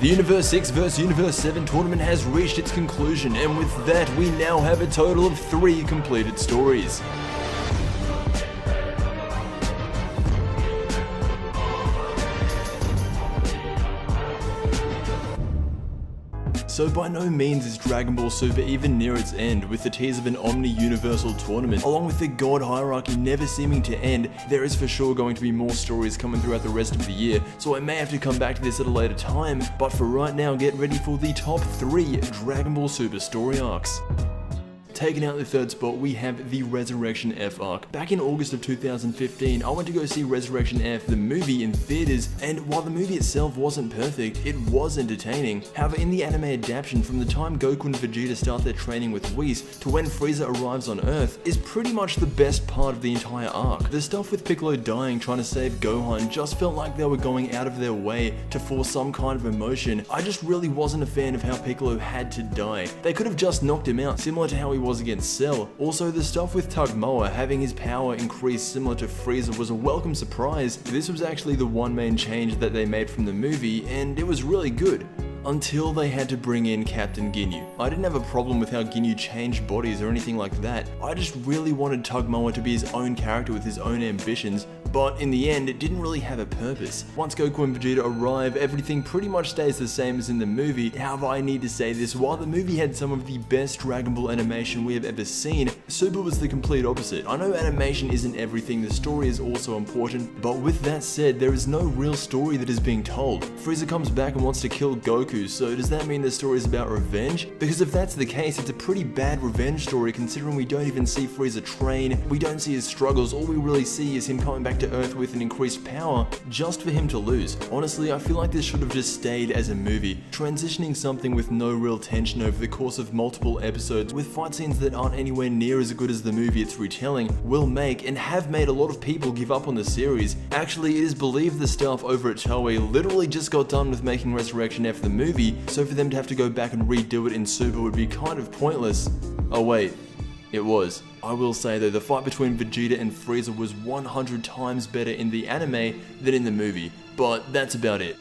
The Universe 6 vs Universe 7 tournament has reached its conclusion, and with that we now have a total of 3 completed stories. So by no means is Dragon Ball Super even near its end. With the tease of an omni-universal tournament, along with the god hierarchy never seeming to end, there is for sure going to be more stories coming throughout the rest of the year, so I may have to come back to this at a later time, but for right now get ready for the top 3 Dragon Ball Super story arcs. Taking out the third spot, we have the Resurrection F arc. Back in August of 2015, I went to go see Resurrection F, the movie, in theaters, and while the movie itself wasn't perfect, it was entertaining. However, in the anime adaptation, from the time Goku and Vegeta start their training with Whis to when Frieza arrives on Earth, is pretty much the best part of the entire arc. The stuff with Piccolo dying trying to save Gohan just felt like they were going out of their way to force some kind of emotion. I just really wasn't a fan of how Piccolo had to die. They could have just knocked him out, similar to how he was against Cell. Also, the stuff with Tugmoa having his power increase similar to Frieza was a welcome surprise. This was actually the one main change that they made from the movie, and it was really good. Until they had to bring in Captain Ginyu. I didn't have a problem with how Ginyu changed bodies or anything like that. I just really wanted Tugmoa to be his own character with his own ambitions, but in the end, it didn't really have a purpose. Once Goku and Vegeta arrive, everything pretty much stays the same as in the movie. However, I need to say this, while the movie had some of the best Dragon Ball animation we have ever seen, Super was the complete opposite. I know animation isn't everything, the story is also important, but with that said, there is no real story that is being told. Frieza comes back and wants to kill Goku, so does that mean the story is about revenge? Because if that's the case, it's a pretty bad revenge story considering we don't even see Frieza train, we don't see his struggles, all we really see is him coming back to Earth with an increased power just for him to lose. Honestly, I feel like this should have just stayed as a movie, transitioning something with no real tension over the course of multiple episodes with fight scenes that aren't anywhere near as good as the movie it's retelling will make and have made a lot of people give up on the series. Actually, it is believed the staff over at Toei literally just got done with making Resurrection F the movie, so for them to have to go back and redo it in Super would be kind of pointless. Oh wait, it was. I will say though, the fight between Vegeta and Frieza was 100 times better in the anime than in the movie, but that's about it.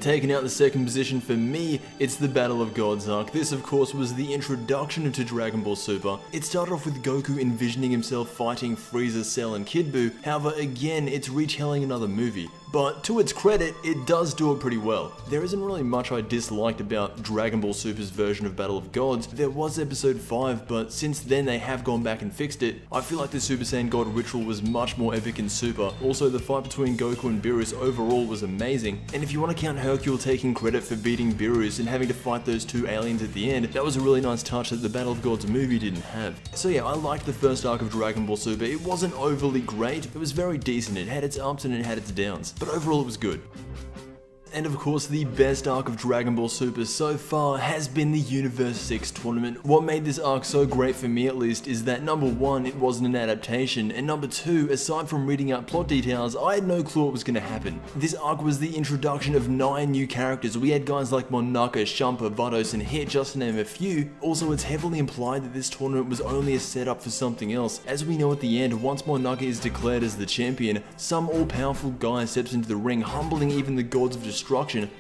Taking out the second position for me, it's the Battle of Gods arc. This of course was the introduction to Dragon Ball Super. It started off with Goku envisioning himself fighting Frieza, Cell and Kid Buu. However, again, it's retelling another movie. But to its credit, it does do it pretty well. There isn't really much I disliked about Dragon Ball Super's version of Battle of Gods. There was episode 5, but since then they have gone back and fixed it. I feel like the Super Saiyan God ritual was much more epic in Super. Also, the fight between Goku and Beerus overall was amazing. And if you want to count Hercule taking credit for beating Beerus and having to fight those 2 aliens at the end, that was a really nice touch that the Battle of Gods movie didn't have. So yeah, I liked the first arc of Dragon Ball Super. It wasn't overly great, it was very decent, it had its ups and it had its downs, but overall it was good. And of course, the best arc of Dragon Ball Super so far has been the Universe 6 tournament. What made this arc so great for me at least is that number 1, it wasn't an adaptation, and number 2, aside from reading out plot details, I had no clue what was going to happen. This arc was the introduction of 9 new characters. We had guys like Monaka, Champa, Vados, and Hit, just to name a few. Also, it's heavily implied that this tournament was only a setup for something else. As we know at the end, once Monaka is declared as the champion, some all-powerful guy steps into the ring, humbling even the gods of destruction.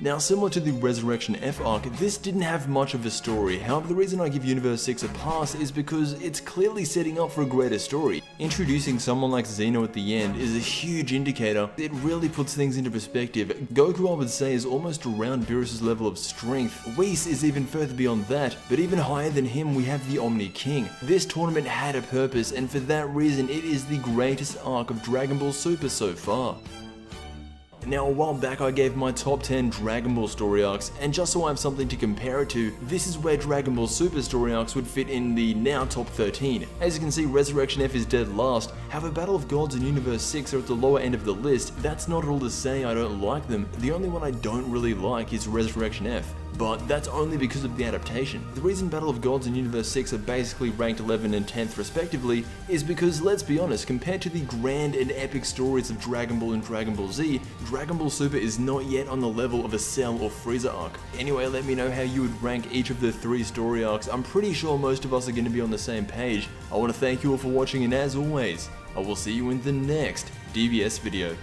Now, similar to the Resurrection F arc, this didn't have much of a story. However, the reason I give Universe 6 a pass is because it's clearly setting up for a greater story. Introducing someone like Xeno at the end is a huge indicator. It really puts things into perspective. Goku, I would say, is almost around Beerus' level of strength. Whis is even further beyond that, but even higher than him we have the Omni King. This tournament had a purpose, and for that reason it is the greatest arc of Dragon Ball Super so far. Now, a while back I gave my top 10 Dragon Ball story arcs, and just so I have something to compare it to, this is where Dragon Ball Super story arcs would fit in the now top 13. As you can see, Resurrection F is dead last, however Battle of Gods and Universe 6 are at the lower end of the list. That's not at all to say I don't like them, the only one I don't really like is Resurrection F. But that's only because of the adaptation. The reason Battle of Gods and Universe 6 are basically ranked 11 and 10th respectively is because, let's be honest, compared to the grand and epic stories of Dragon Ball and Dragon Ball Z, Dragon Ball Super is not yet on the level of a Cell or Frieza arc. Anyway, let me know how you would rank each of the 3 story arcs. I'm pretty sure most of us are going to be on the same page. I want to thank you all for watching, and as always, I will see you in the next DBS video.